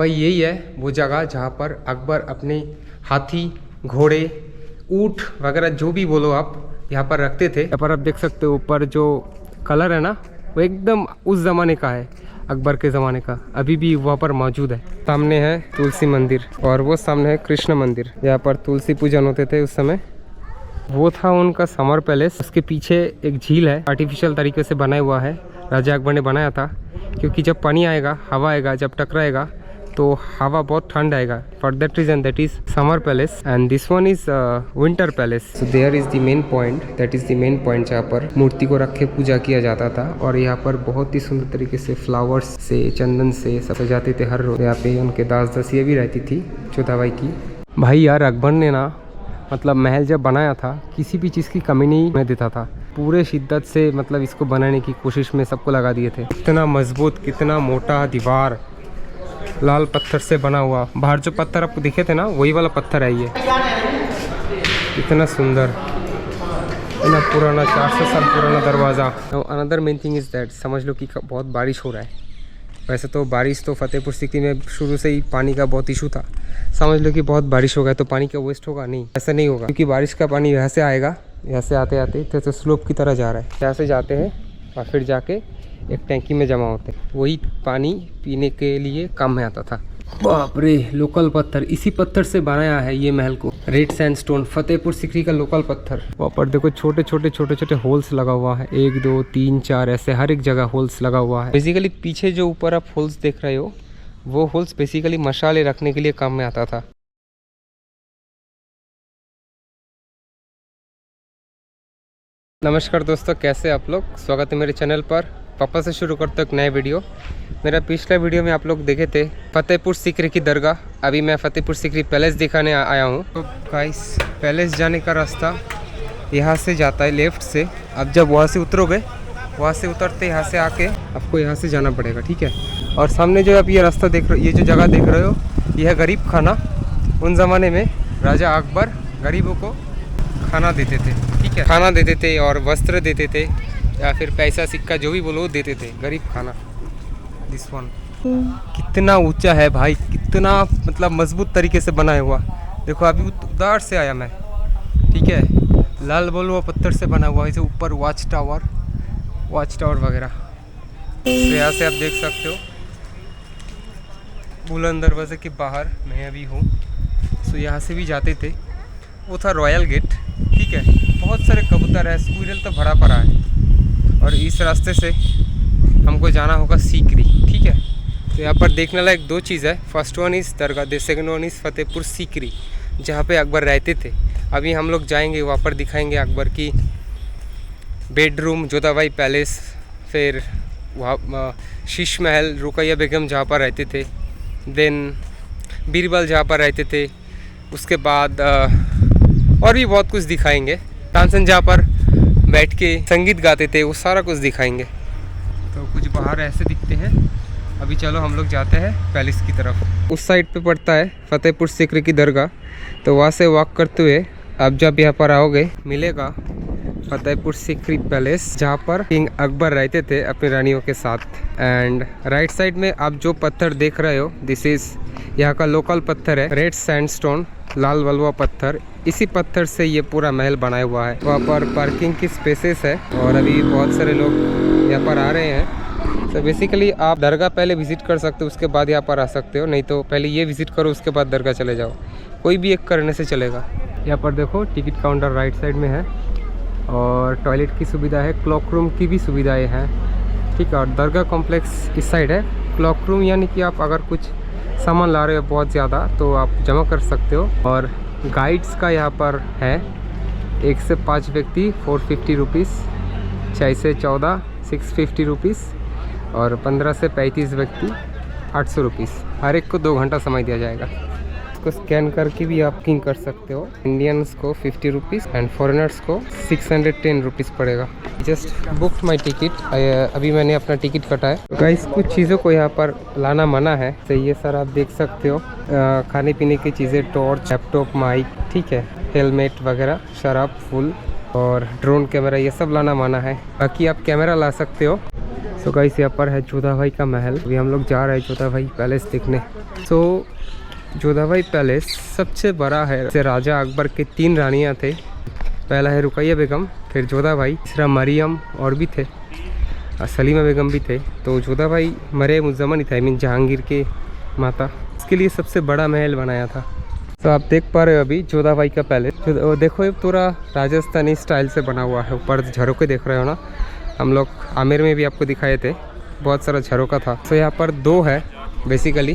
भाई यही है वो जगह जहाँ पर अकबर अपने हाथी, घोड़े, ऊँट वगैरह जो भी बोलो आप यहाँ पर रखते थे। यहाँ पर आप देख सकते हो ऊपर जो कलर है ना वो एकदम उस ज़माने का है, अकबर के ज़माने का, अभी भी वहाँ पर मौजूद है। सामने है तुलसी मंदिर और वो सामने है कृष्ण मंदिर। यहाँ पर तुलसी पूजन होते थे उस समय। वो था उनका समर पैलेस। उसके पीछे एक झील है, आर्टिफिशियल तरीके से बनाया हुआ है, राजा अकबर ने बनाया था। क्योंकि जब पानी आएगा, हवा आएगा, जब टकराएगा तो हवा बहुत ठंड आएगा। For that reason that is summer palace and this one is winter palace. So there is the main point, that is the main point जहाँ पर मूर्ति को रख के पूजा किया जाता था। और यहाँ पर बहुत ही सुंदर तरीके से फ्लावर्स से, चंदन से सब सजाते थे हर रोज। यहाँ पे उनके दास दसिया भी रहती थी जोधाबाई की। भाई यार अकबर ने ना मतलब महल जब बनाया था किसी भी चीज़ की कमी नहीं होने देता था। पूरे शिद्दत से मतलब इसको बनाने की कोशिश में सबको लगा दिए थे। कितना मजबूत, कितना मोटा दीवार, लाल पत्थर से बना हुआ। बाहर जो पत्थर आपको दिखे थे ना वही वाला पत्थर है ये। इतना सुंदर, इतना पुराना, 400 साल पुराना दरवाज़ा। Another main thing is that, समझ लो कि बहुत बारिश हो रहा है। वैसे तो बारिश तो फतेहपुर सीकरी में शुरू से ही पानी का बहुत इशू था। समझ लो कि बहुत बारिश होगा तो पानी का वेस्ट होगा, नहीं ऐसा नहीं होगा। क्योंकि बारिश का पानी यहाँ से आएगा, यहाँ से आते आते तो स्लोप की तरह जा रहा है। यहाँ से जाते हैं और फिर जाके एक टैंकी में जमा होते हैं। वही पानी पीने के लिए काम में आता था। बाप रे, लोकल पत्थर, इसी पत्थर से बनाया है ये महल को। रेड सैंडस्टोन, फतेहपुर सीकरी का लोकल पत्थर। वहाँ पर देखो छोटे छोटे होल्स लगा हुआ है, 1 2 3 4 ऐसे हर एक जगह होल्स लगा हुआ है। बेसिकली पीछे जो ऊपर आप होल्स देख रहे हो वो होल्स बेसिकली मसाले रखने के लिए काम में आता था। नमस्कार दोस्तों, कैसे आप लोग? स्वागत है मेरे चैनल पर। पापा से शुरू करते एक नए वीडियो। मेरा पिछला वीडियो में आप लोग देखे थे फतेहपुर सीकरी की दरगाह। अभी मैं फतेहपुर सीकरी पैलेस दिखाने आया हूँ। तो गाइस, पैलेस जाने का रास्ता यहाँ से जाता है लेफ़्ट से। अब जब वहाँ से उतरोगे, वहाँ से उतरते यहाँ से आके आपको यहाँ से जाना पड़ेगा, ठीक है। और सामने जो आप ये रास्ता देख रहे हो, ये जो जगह देख रहे हो, यह है गरीब खाना। उन ज़माने में राजा अकबर गरीबों को खाना देते थे, ठीक है। खाना देते थे और वस्त्र देते थे, या फिर पैसा सिक्का जो भी बोलो देते थे। गरीब खाना। दिस वन कितना ऊंचा है भाई, कितना मतलब मजबूत तरीके से बनाया हुआ। देखो अभी उधर से आया मैं, ठीक है। लाल बलुआ पत्थर से बना हुआ है। इसे ऊपर वॉच टावर वगैरह। तो यहाँ से आप देख सकते हो बुलंद दरवाजे के बाहर मैं अभी हूँ। सो यहाँ से भी जाते थे, वो था रॉयल गेट, ठीक है। बहुत सारे कबूतर है, स्क्विरल तो भरा पड़ा है। और इस रास्ते से हमको जाना होगा सीकरी, ठीक है। तो यहाँ पर देखने लायक 2 चीज़ है। First one is Dargah, the second one is Fatehpur Sikri, जहाँ पे अकबर रहते थे। अभी हम लोग जाएंगे वहाँ पर, दिखाएंगे अकबर की बेडरूम, जोधाबाई पैलेस, फिर वहाँ शीश महल, रुकैया बेगम जहाँ पर रहते थे, देन बीरबल जहाँ पर रहते थे। उसके बाद और भी बहुत कुछ दिखाएंगे। तानसेन जहाँ पर बैठ के संगीत गाते थे, वो सारा कुछ दिखाएंगे। तो कुछ बाहर ऐसे दिखते हैं। अभी चलो हम लोग जाते हैं पैलेस की तरफ। उस साइड पे पड़ता है फतेहपुर सीकरी की दरगाह। तो वहाँ से वॉक करते हुए आप जब यहाँ पर आओगे मिलेगा फतेहपुर सीकरी पैलेस, जहाँ पर किंग अकबर रहते थे अपनी रानियों के साथ। एंड राइट साइड में आप जो पत्थर देख रहे हो, दिस इज़ यहाँ का लोकल पत्थर है, रेड सैंडस्टोन, लाल बलुआ पत्थर। इसी पत्थर से ये पूरा महल बनाया हुआ है। वहाँ पर पार्किंग की स्पेसेस है और अभी बहुत सारे लोग यहाँ पर आ रहे हैं। तो बेसिकली आप दरगाह पहले विज़िट कर सकते हो, उसके बाद यहाँ पर आ सकते हो। नहीं तो पहले ये विज़िट करो, उसके बाद दरगाह चले जाओ। कोई भी एक करने से चलेगा। यहाँ पर देखो टिकट काउंटर राइट साइड में है और टॉयलेट की सुविधा है, क्लॉक रूम की भी सुविधाएँ हैं, ठीक है। और दरगाह कॉम्प्लेक्स इस साइड है। क्लॉक रूम यानी कि आप अगर कुछ सामान ला रहे हो बहुत ज़्यादा तो आप जमा कर सकते हो। और गाइड्स का यहाँ पर है 1 से 5 व्यक्ति 450 रुपीज़, 6 से 14 650 रुपीज़ और 15 से 35 व्यक्ति 800 रुपीज़। हर एक को 2 घंटा समय दिया जाएगा। इसको स्कैन करके भी आप बुकिंग कर सकते हो। इंडियंस को 50 रुपीज़ एंड फॉरेनर्स को 610 रुपीज़ पड़ेगा। Just booked my ticket. अभी मैंने अपना टिकट कटा है। गाइस, कुछ चीज़ों को यहाँ पर लाना मना है। तो ये सर आप देख सकते हो, खाने पीने की चीज़ें, टॉर्च, लैपटॉप, माइक, ठीक है, हेलमेट वगैरह, शराब, फूल और ड्रोन कैमरा, ये सब लाना मना है। बाकी आप कैमरा ला सकते हो। सो गाइस यहाँ पर है जोधाबाई का महल। अभी हम लोग जा रहे हैं जोधाबाई पैलेस देखने। सो जोधाबाई पैलेस सबसे बड़ा है। जैसे राजा अकबर के 3 रानियाँ थे, पहला है रुकैया बेगम, फिर जोधाबाई, तीसरा मरियम और भी थे, सलीमा बेगम भी थे। तो जोधाबाई मरियम उस ज़मानी था, आई मीन जहांगीर के माता, इसके लिए सबसे बड़ा महल बनाया था। तो आप देख पा रहे हो अभी जोधाबाई का पैलेस। देखो ये पूरा राजस्थानी स्टाइल से बना हुआ है। ऊपर झरोके देख रहे हो ना, हम लोग आमेर में भी आपको दिखाए थे, बहुत सारा झरोका था। तो यहाँ पर 2 है बेसिकली,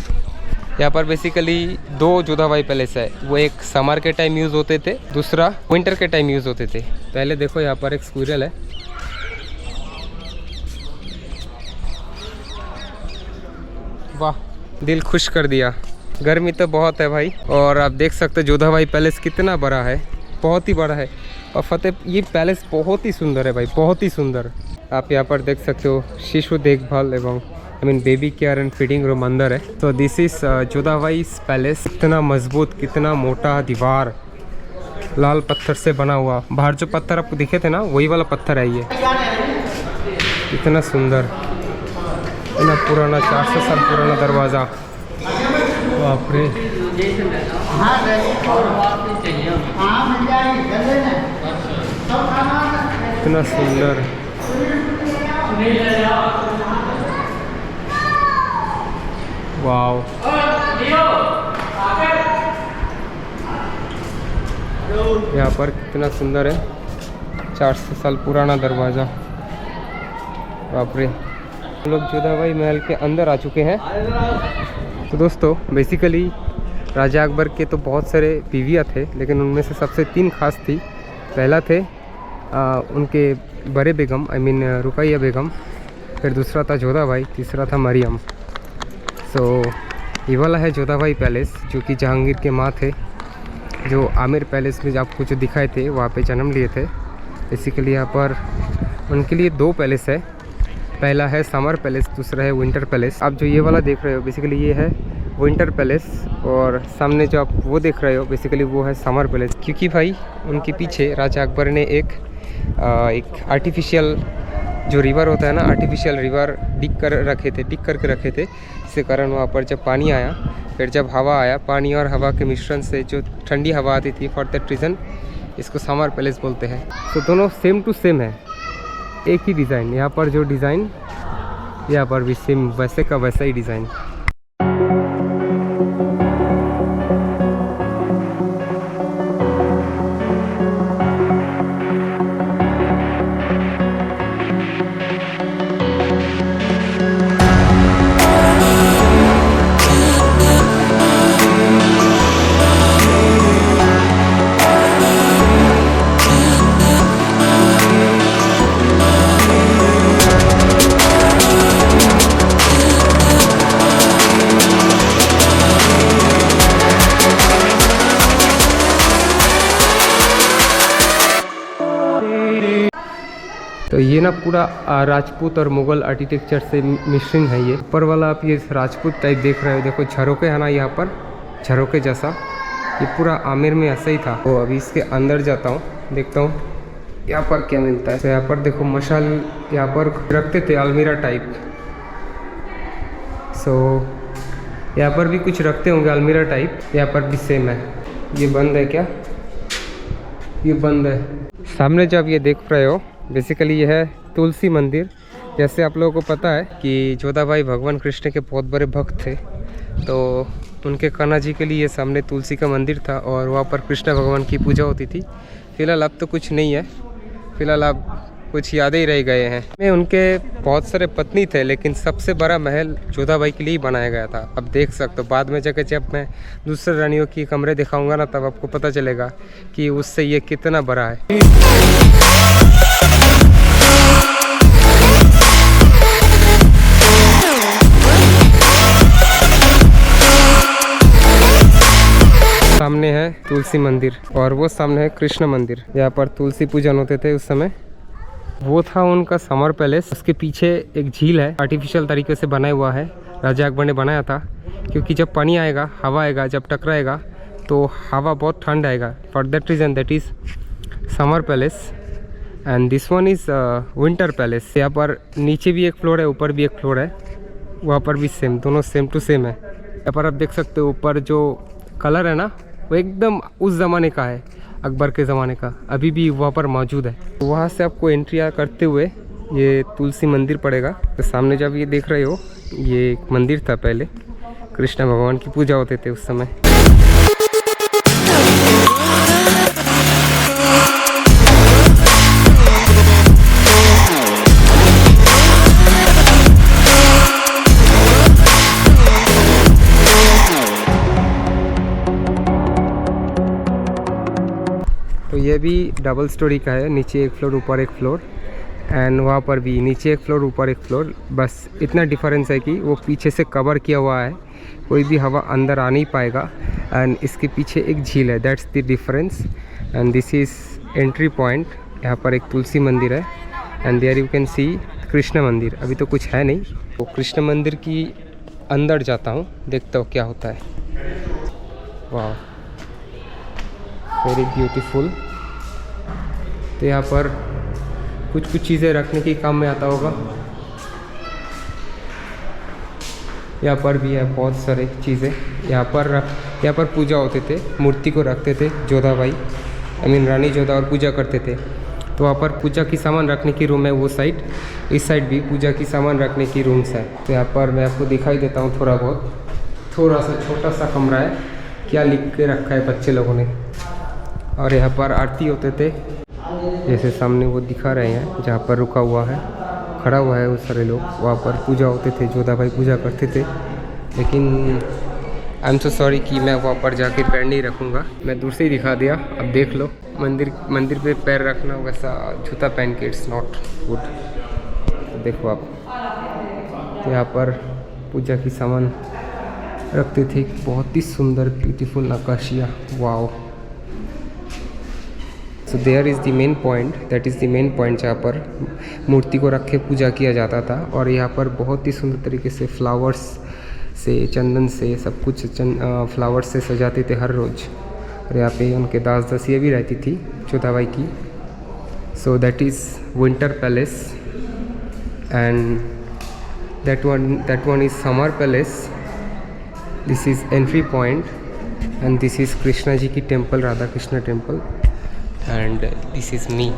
यहाँ पर बेसिकली 2 जोधाबाई पैलेस है। वो एक समर के टाइम यूज़ होते थे, दूसरा विंटर के टाइम यूज़ होते थे। पहले देखो यहाँ पर एक स्क्विरल है, वाह दिल खुश कर दिया। गर्मी तो बहुत है भाई, और आप देख सकते हो जोधाबाई पैलेस कितना बड़ा है, बहुत ही बड़ा है। और ये पैलेस बहुत ही सुंदर है भाई, बहुत ही सुंदर। आप यहाँ पर देख सकते हो शिशु देखभाल एवं I mean baby care and feeding room अंदर है। तो दिस इज जोधाबाई पैलेस। कितना मजबूत, कितना मोटा दीवार, लाल पत्थर से बना हुआ। बाहर जो पत्थर आपको दिखे थे ना, वही वाला पत्थर है ये। कितना सुंदर, इतना पुराना, 400 साल पुराना दरवाज़ा, बाप रे। इतना सुंदर, वाव। यहाँ पर कितना सुंदर है, 400 साल पुराना दरवाज़ा, बाप रे। हम लोग जोधाबाई महल के अंदर आ चुके हैं। तो दोस्तों बेसिकली राजा अकबर के तो बहुत सारे बीवियाँ थे, लेकिन उनमें से सबसे 3 खास थी। पहला थे उनके बड़े बेगम, आई मीन रुकैया बेगम, फिर दूसरा था जोधाबाई, तीसरा था मरियम। सो ये वाला है जोधाबाई पैलेस, जो कि जहांगीर के माँ थे, जो आमेर पैलेस में आपको जो दिखाए थे वहाँ पे जन्म लिए थे। बेसिकली यहाँ पर उनके लिए 2 पैलेस है, पहला है समर पैलेस, दूसरा है विंटर पैलेस। आप जो ये वाला देख रहे हो बेसिकली ये है विंटर पैलेस, और सामने जो आप वो देख रहे हो बेसिकली वो है समर पैलेस। क्योंकि भाई उनके पीछे राजा अकबर ने एक आर्टिफिशियल जो रिवर होता है ना, आर्टिफिशियल रिवर डिग करके रखे थे। इसके कारण वहाँ पर जब पानी आया, फिर जब हवा आया, पानी और हवा के मिश्रण से जो ठंडी हवा आती थी, फॉर दैट रीज़न इसको समर पैलेस बोलते हैं। तो दोनों सेम टू सेम है, एक ही डिज़ाइन। यहाँ पर जो डिज़ाइन, यहाँ पर भी सेम वैसे का वैसा ही डिज़ाइन। तो ये ना पूरा राजपूत और मुग़ल आर्किटेक्चर से मिश्रण है। ये ऊपर वाला आप ये राजपूत टाइप देख रहे हो, देखो झरोके है ना यहाँ पर, झरोके जैसा, ये पूरा आमेर में ऐसा ही था। तो अभी इसके अंदर जाता हूँ, देखता हूँ यहाँ पर क्या मिलता है। तो यहाँ पर देखो मशाल यहाँ पर रखते थे, अलमीरा टाइप। सो यहाँ पर भी कुछ रखते होंगे अलमीरा टाइप, यहाँ पर भी सेम है। ये बंद है क्या? ये बंद है। सामने जो आप ये देख रहे हो बेसिकली ये है तुलसी मंदिर। जैसे आप लोगों को पता है कि जोधाबाई भगवान कृष्ण के बहुत बड़े भक्त थे, तो उनके कान्हा जी के लिए सामने तुलसी का मंदिर था और वहाँ पर कृष्ण भगवान की पूजा होती थी। फिलहाल अब तो कुछ नहीं है, फिलहाल अब कुछ यादें ही रह गए हैं। में उनके बहुत सारे पत्नी थे, लेकिन सबसे बड़ा महल जोधाबाई के लिए ही बनाया गया था। अब देख सकते हो, बाद में जाकर जब मैं दूसरे रानियों की कमरे दिखाऊंगा ना, तब आपको पता चलेगा कि उससे ये कितना बड़ा है। सामने है तुलसी मंदिर और वो सामने है कृष्ण मंदिर। यहाँ पर तुलसी पूजन होते थे उस समय। वो था उनका समर पैलेस। उसके पीछे एक झील है, आर्टिफिशियल तरीके से बनाया हुआ है, राजा अकबर ने बनाया था। क्योंकि जब पानी आएगा, हवा आएगा, जब टकराएगा तो हवा बहुत ठंड आएगा। For that reason that is summer palace. And this one is winter palace. यहाँ पर नीचे भी एक फ्लोर है, ऊपर भी एक फ्लोर है, वहाँ पर भी सेम, दोनों सेम टू सेम है। यहाँ पर आप देख सकते हो ऊपर जो कलर है ना वो एकदम उस ज़माने का है, अकबर के ज़माने का, अभी भी वहाँ पर मौजूद है। वहाँ से आपको एंट्री करते हुए ये तुलसी मंदिर पड़ेगा। तो सामने जब ये देख रहे हो ये एक मंदिर था, पहले कृष्ण भगवान की पूजा होते थे उस समय। तो ये भी डबल स्टोरी का है, नीचे एक फ्लोर ऊपर एक फ्लोर, एंड वहाँ पर भी नीचे एक फ्लोर ऊपर एक फ्लोर। बस इतना डिफरेंस है कि वो पीछे से कवर किया हुआ है, कोई भी हवा अंदर आ नहीं पाएगा, एंड इसके पीछे एक झील है, that's the difference. And this is entry point. यहाँ पर एक तुलसी मंदिर है and there you can see Krishna mandir. अभी तो कुछ है नहीं, तो कृष्ण मंदिर की अंदर जाता हूँ, देखता हूँ क्या होता है। वाह, वेरी ब्यूटीफुल। तो यहाँ पर कुछ कुछ चीज़ें रखने के काम में आता होगा। यहाँ पर भी है बहुत सारे चीज़ें। यहाँ पर पूजा होते थे, मूर्ति को रखते थे जोधाबाई, रानी जोधा, और पूजा करते थे। तो वहाँ पर पूजा की सामान रखने की रूम है वो साइड, इस साइड भी पूजा की सामान रखने की रूम्स है। तो यहाँ पर मैं आपको दिखाई देता हूँ थोड़ा बहुत, थोड़ा सा छोटा सा कमरा है, क्या लिख के रखा है बच्चे लोगों ने। और यहाँ पर आरती होते थे, जैसे सामने वो दिखा रहे हैं, जहाँ पर रुका हुआ है, खड़ा हुआ है वो सारे लोग, वहाँ पर पूजा होते थे, जोधाबाई पूजा करते थे। लेकिन आई एम सो सॉरी कि मैं वहाँ पर जाके पैर नहीं रखूँगा, मैं दूर से ही दिखा दिया। अब देख लो, मंदिर पे पैर रखना वैसा जूता पहन के, इट्स नॉट गुड। तो देखो आप, तो यहाँ पर पूजा की सामान रखते थे, बहुत ही सुंदर ब्यूटीफुल नक्काशियाँ, wow. So there is the main point, that is the main point जहाँ पर मूर्ति को रख के पूजा किया जाता था। और यहाँ पर बहुत ही सुंदर तरीके से फ्लावर्स से, चंदन से, सब कुछ फ्लावर्स से सजाते थे हर रोज़। और यहाँ पे उनके दास दासियाँ भी रहती थी जोधाबाई की। So that is winter palace and that one is summer palace. This is entry point and this is Krishna ji की temple, Radha Krishna temple, and this is me.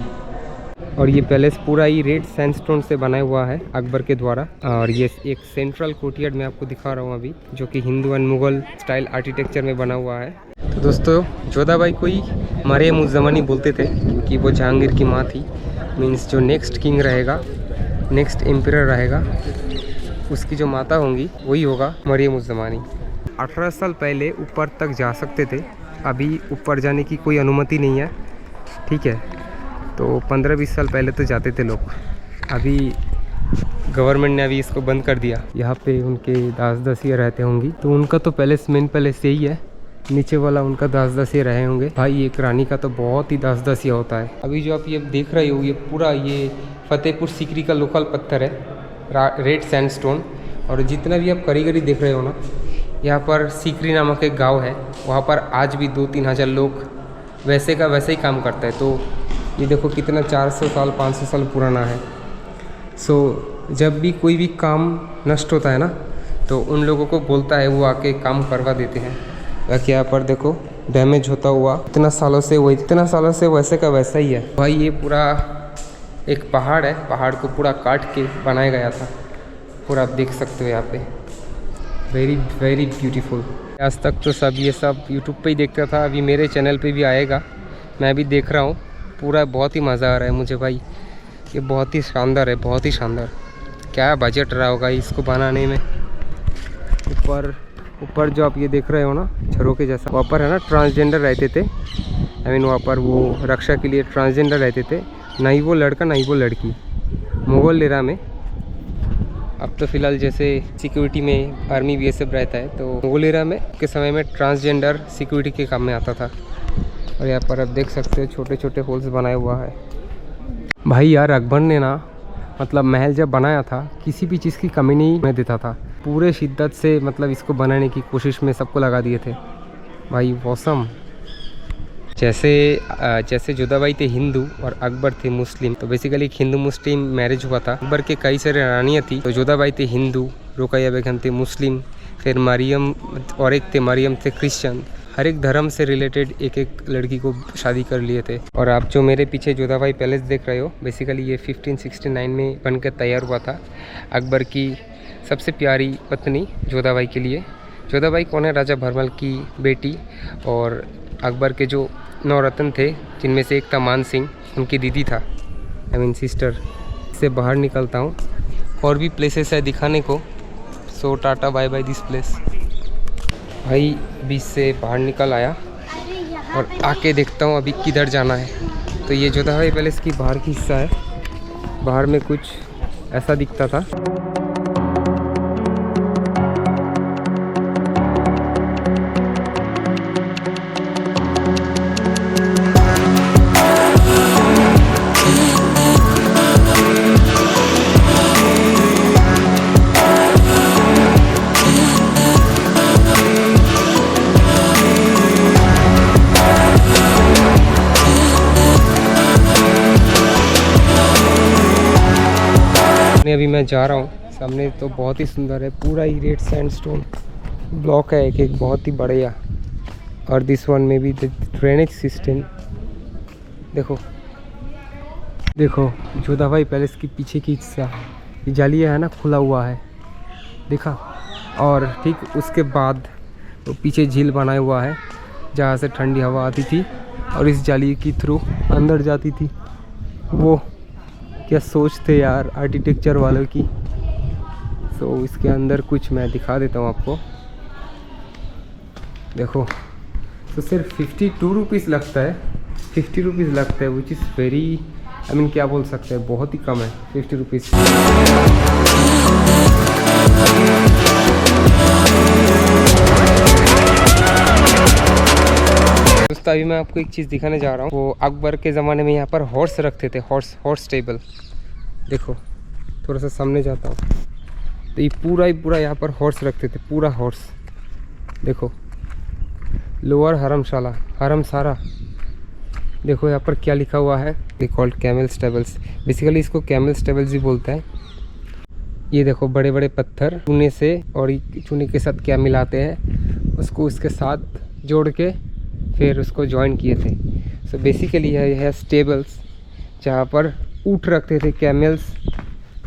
और ये पैलेस पूरा ही रेड सैंडस्टोन से बना हुआ है अकबर के द्वारा। और ये एक सेंट्रल कोर्टयार्ड में आपको दिखा रहा हूँ अभी, जो कि Hindu and Mughal style architecture में बना हुआ है। तो दोस्तों, जोधाबाई को ही मरियम-उज़-ज़मानी बोलते थे, क्योंकि वो जहांगीर की माँ थी। मीन्स जो नेक्स्ट किंग रहेगा, नेक्स्ट एम्परर रहेगा, उसकी जो माता होंगी वही होगा मरियम-उज़-ज़मानी। 18 साल पहले ऊपर तक जा सकते थे, अभी ऊपर जाने की कोई अनुमति नहीं है, ठीक है। तो 15-20 साल पहले तो जाते थे लोग, अभी गवर्नमेंट ने अभी इसको बंद कर दिया। यहाँ पे उनके दास दासियाँ रहते होंगी, तो उनका तो पैलेस, मेन पैलेस यही है। नीचे वाला उनका दास दासियाँ रहे होंगे। भाई एक रानी का तो बहुत ही दास दासियाँ होता है। अभी जो आप ये देख रहे हो, ये पूरा ये फतेहपुर सीकरी का लोकल पत्थर है, रेड सैंडस्टोन। और जितना भी आप करीगरी देख रहे हो ना, यहाँ पर सीकरी नामक एक गाँव है, वहाँ पर आज भी 2-3 हज़ार लोग वैसे का वैसे ही काम करता है। तो ये देखो कितना 400 साल 500 साल पुराना है। सो जब भी कोई भी काम नष्ट होता है ना, तो उन लोगों को बोलता है, वो आके काम करवा देते हैं। बाकी यहाँ पर देखो डैमेज होता हुआ इतना सालों से वैसे का वैसा ही है। भाई ये पूरा एक पहाड़ है, पहाड़ को पूरा काट के बनाया गया था पूरा, आप देख सकते हो यहाँ पे। Very very beautiful. आज तक तो सब ये सब यूट्यूब पे ही देखता था, अभी मेरे चैनल पे भी आएगा, मैं भी देख रहा हूँ पूरा। बहुत ही मज़ा आ रहा है मुझे भाई, ये बहुत ही शानदार है, बहुत ही शानदार। क्या बजट रहा होगा इसको बनाने में। ऊपर जो आप ये देख रहे हो ना, झरोके जैसा, वहाँ पर है ना ट्रांसजेंडर रहते थे। वहाँ पर वो रक्षा के लिए ट्रांसजेंडर रहते थे, ना ही वो लड़का ना ही वो लड़की, मुगल एरा में। अब तो फ़िलहाल जैसे सिक्योरिटी में आर्मी BSF रहता है, तो मुगल एरा में के समय में ट्रांसजेंडर सिक्योरिटी के काम में आता था। और यहाँ पर आप देख सकते हो छोटे छोटे होल्स बनाया हुआ है। भाई यार अकबर ने ना, मतलब महल जब बनाया था, किसी भी चीज़ की कमी नहीं मैं देता था, पूरे शिद्दत से मतलब इसको बनाने की कोशिश में सबको लगा दिए थे भाई। मौसम जैसे जोधाबाई थे हिंदू और अकबर थे मुस्लिम, तो बेसिकली एक हिंदू मुस्लिम मैरिज हुआ था। अकबर के कई सारे रानियाँ थी, तो जोधाबाई थे हिंदू, रुकैया बेगम थे मुस्लिम, फिर मरियम और एक थे मरियम थे क्रिश्चियन। हर एक धर्म से रिलेटेड एक एक लड़की को शादी कर लिए थे। और आप जो मेरे पीछे जोधाबाई पैलेस देख रहे हो, बेसिकली ये 1569 में बनकर तैयार हुआ था अकबर की सबसे प्यारी पत्नी जोधाबाई के लिए। जोधाबाई कौन है? राजा भरमल की बेटी और अकबर के जो 9 रत्न थे, जिनमें से एक था मान सिंह, उनकी दीदी था, सिस्टर। इससे बाहर निकलता हूँ, और भी प्लेसेस है दिखाने को। So tata bye bye this place. भाई बीच से बाहर निकल आया और आके देखता हूँ अभी किधर जाना है। तो ये जोधाबाई पैलेस की बाहर की हिस्सा है। बाहर में कुछ ऐसा दिखता था। अभी मैं जा रहा हूँ सामने, तो बहुत ही सुंदर है, पूरा ही रेड सैंडस्टोन ब्लॉक है एक एक, बहुत ही बढ़िया। और दिस वन में भी ड्रेनेज सिस्टम देखो देखो। जोधाबाई पैलेस के पीछे की हिस्सा जालिया है ना, खुला हुआ है, देखा। और ठीक उसके बाद तो पीछे झील बनाया हुआ है जहाँ से ठंडी हवा आती थी और इस जाली की थ्रू अंदर जाती थी। वो क्या सोच थे यार आर्किटेक्चर वालों की। सो इसके अंदर कुछ मैं दिखा देता हूँ आपको, देखो। तो सिर्फ 52 रुपीज़ लगता है, 50 रुपीज़ लगता है, विच इज़ वेरी क्या बोल सकते हैं, बहुत ही कम है 50 रुपीज़। दोस्तों अभी मैं आपको एक चीज़ दिखाने जा रहा हूँ। वो अकबर के ज़माने में यहाँ पर हॉर्स रखते थे, हॉर्स टेबल। देखो थोड़ा सा सामने जाता हूँ, तो ये पूरा ही पूरा यहाँ पर हॉर्स रखते थे, पूरा हॉर्स। देखो लोअर हरमशाला, हरमसारा। देखो यहाँ पर क्या लिखा हुआ है, they called camel stables. Basically इसको कैमल स्टेबल्स ही बोलते हैं। ये देखो बड़े बड़े पत्थर चूने से, और चूने के साथ क्या मिलाते हैं, उसको उसके साथ जोड़ के फिर उसको जॉइन किए थे। सो बेसिकली यह है स्टेबल्स, जहाँ पर ऊँट रखते थे, कैमल्स,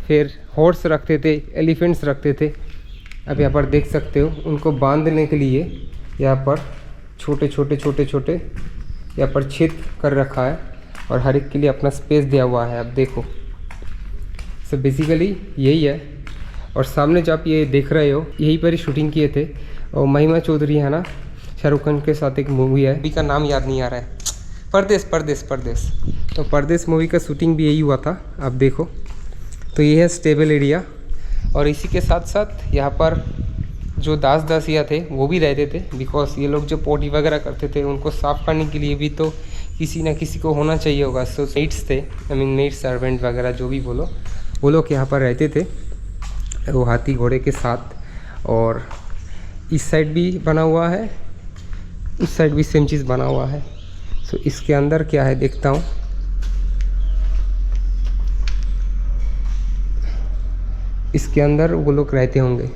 फिर हॉर्स रखते थे, एलिफेंट्स रखते थे। अब यहाँ पर देख सकते हो, उनको बांधने के लिए यहाँ पर छोटे छोटे यहाँ पर छेद कर रखा है, और हर एक के लिए अपना स्पेस दिया हुआ है। अब देखो, सो बेसिकली यही है। और सामने जो आप ये देख रहे हो, यहीं पर ही शूटिंग किए थे। और महिमा चौधरी है ना, शाहरुख खान के साथ एक मूवी है, मूवी का नाम याद नहीं आ रहा है, परदेस। तो परदेस मूवी का शूटिंग भी यही हुआ था। आप देखो, तो ये है स्टेबल एरिया। और इसी के साथ साथ यहाँ पर जो दासिया थे वो भी रहते थे, बिकॉज ये लोग जो पोटी वगैरह करते थे, उनको साफ़ करने के लिए भी तो किसी ना किसी को होना चाहिए होगा। सो मेड्स थे, मेड सर्वेंट वगैरह जो भी बोलो, वो लोग यहाँ पर रहते थे, वो हाथी घोड़े के साथ। और इस साइड भी बना हुआ है, इस साइड भी सेम चीज़ बना हुआ है। सो इसके अंदर क्या है देखता हूँ। इसके अंदर वो लोग रहते होंगे।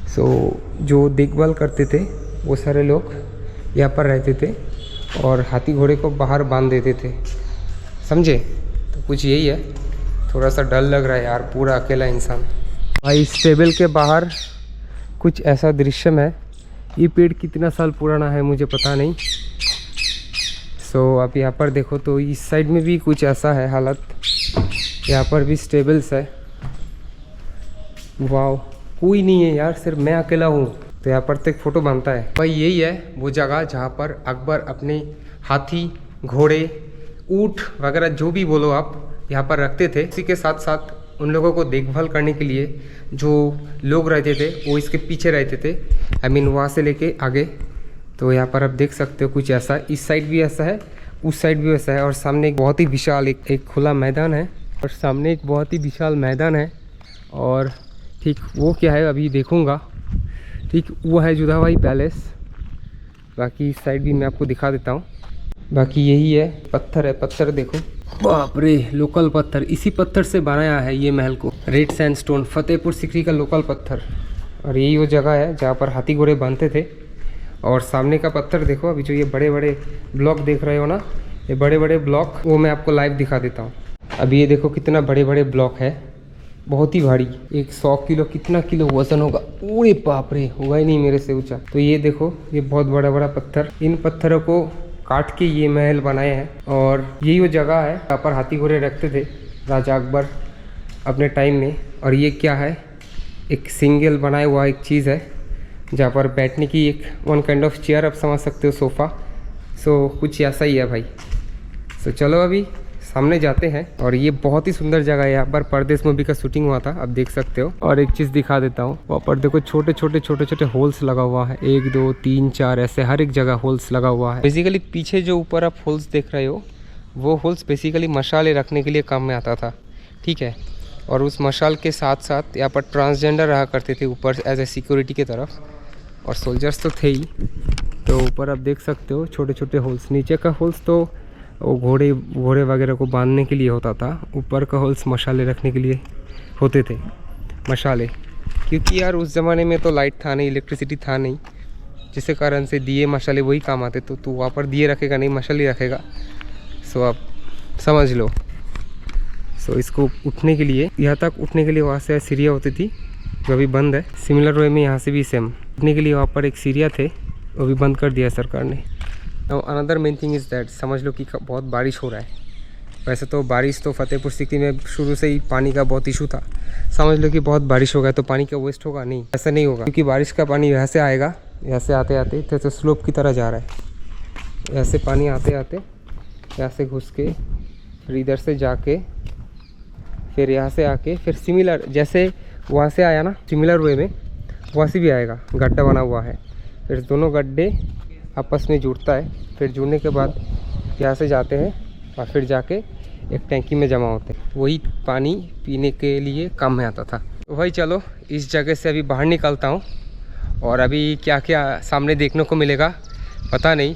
सो जो देखभाल करते थे वो सारे लोग यहाँ पर रहते थे, और हाथी घोड़े को बाहर बांध देते थे, समझे। तो कुछ यही है। थोड़ा सा डर लग रहा है यार, पूरा अकेला इंसान। भाई इस टेबल के बाहर कुछ ऐसा दृश्य है। ये पेड़ कितना साल पुराना है मुझे पता नहीं। सो आप यहाँ पर देखो, तो इस साइड में भी कुछ ऐसा है हालत। यहाँ पर भी स्टेबल्स है। वाह, कोई नहीं है यार, सिर्फ मैं अकेला हूँ। तो यहाँ पर तो एक फ़ोटो बनता है। भाई यही है वो जगह जहाँ पर अकबर अपने हाथी घोड़े ऊँट वगैरह जो भी बोलो आप यहाँ पर रखते थे। इसी के साथ साथ उन लोगों को देखभाल करने के लिए जो लोग रहते थे वो इसके पीछे रहते थे, वहाँ से लेके आगे। तो यहाँ पर आप देख सकते हो कुछ ऐसा। इस साइड भी ऐसा है, उस साइड भी वैसा है। और सामने एक बहुत ही विशाल एक खुला मैदान है, और सामने एक बहुत ही विशाल मैदान है। और ठीक वो क्या है अभी देखूँगा। ठीक वो है जोधाबाई पैलेस। बाकी इस साइड भी मैं आपको दिखा देता हूँ। बाकी यही है, पत्थर देखो, बाप रे, लोकल पत्थर, इसी पत्थर से बनाया है ये महल को, रेड सैंडस्टोन, फतेहपुर सीकरी का लोकल पत्थर। और यही वो जगह है जहाँ पर हाथी घोड़े बांधते थे। और सामने का पत्थर देखो, अभी जो ये बड़े बड़े ब्लॉक देख रहे हो ना, ये बड़े बड़े ब्लॉक, वो मैं आपको लाइव दिखा देता हूँ। अभी ये देखो कितना बड़े बड़े ब्लॉक है, बहुत ही भारी, 100 किलो, कितना किलो वजन होगा, पूरे बाप रे, होगा ही नहीं मेरे से ऊंचा। तो ये देखो, ये बहुत बड़ा बड़ा पत्थर, इन पत्थरों को काट के ये महल बनाए हैं। और यही वो जगह है जहाँ पर हाथी घोड़े रखते थे राजा अकबर अपने टाइम में। और ये क्या है, एक सिंगल बनाया हुआ एक चीज़ है जहाँ पर बैठने की एक वन काइंड ऑफ चेयर, आप समझ सकते हो, सोफ़ा। सो कुछ ऐसा ही है भाई। सो चलो अभी सामने जाते हैं। और ये बहुत ही सुंदर जगह है, यहाँ पर परदेश मूवी का शूटिंग हुआ था, आप देख सकते हो। और एक चीज़ दिखा देता हूँ, वहाँ पर देखो छोटे छोटे होल्स लगा हुआ है, 1 2 3 4 ऐसे हर एक जगह होल्स लगा हुआ है। बेसिकली पीछे जो ऊपर आप होल्स देख रहे हो, वो होल्स बेसिकली मशाले रखने के लिए काम में आता था, ठीक है। और उस मशाल के साथ साथ यहाँ पर ट्रांसजेंडर रहा करते थे ऊपर एज ए सिक्योरिटी की तरफ, और सोल्जर्स तो थे ही। तो ऊपर आप देख सकते हो छोटे छोटे होल्स, नीचे का होल्स तो वो घोड़े वगैरह को बांधने के लिए होता था, ऊपर का होल्स मशाले रखने के लिए होते थे, मशाले। क्योंकि यार उस ज़माने में तो लाइट था नहीं, इलेक्ट्रिसिटी था नहीं, जिसके कारण से दिए मशाले वही काम आते। तो तू वहाँ पर दिए रखेगा नहीं, मशाले रखेगा। सो आप समझ लो। सो इसको उठने के लिए, यहाँ तक उठने के लिए वहाँ से सीढ़ियाँ होती थी जो अभी बंद है। सिमिलर वे में यहाँ से भी सेम उठने के लिए वहाँ पर एक सीढ़ियाँ थे, वो भी बंद कर दिया सरकार ने। अब another main thing is that, समझ लो कि बहुत बारिश हो रहा है। वैसे तो बारिश तो फतेहपुर सीकरी में शुरू से ही पानी का बहुत इशू था। समझ लो कि बहुत बारिश हो गया तो पानी का वेस्ट होगा, नहीं, ऐसा नहीं होगा। क्योंकि बारिश का पानी यहाँ से आएगा, यहाँ से आते आते तो स्लोप की तरह जा रहा है, यहाँ से पानी आते आते यहाँ से घुस के फिर इधर से जाके फिर यहाँ से आके फिर सिमिलर जैसे वहाँ से आया ना, सिमिलर वे में वहाँ से भी आएगा, गड्ढा बना हुआ है। फिर दोनों गड्ढे आपस में जुड़ता है, फिर जुड़ने के बाद यहाँ से जाते हैं और फिर जाके एक टैंकी में जमा होते हैं। वही पानी पीने के लिए काम में आता था। तो भाई चलो इस जगह से अभी बाहर निकलता हूँ, और अभी क्या क्या सामने देखने को मिलेगा पता नहीं।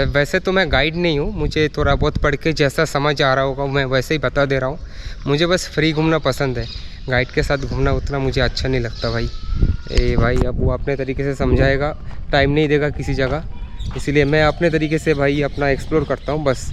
वैसे तो मैं गाइड नहीं हूँ, मुझे थोड़ा बहुत पढ़ के जैसा समझ आ रहा होगा मैं वैसे ही बता दे रहा हूँ। मुझे बस फ्री घूमना पसंद है, गाइड के साथ घूमना उतना मुझे अच्छा नहीं लगता भाई। भाई अब वो अपने तरीके से समझाएगा, टाइम नहीं देगा किसी जगह, इसीलिए मैं अपने तरीके से भाई अपना एक्सप्लोर करता हूँ बस।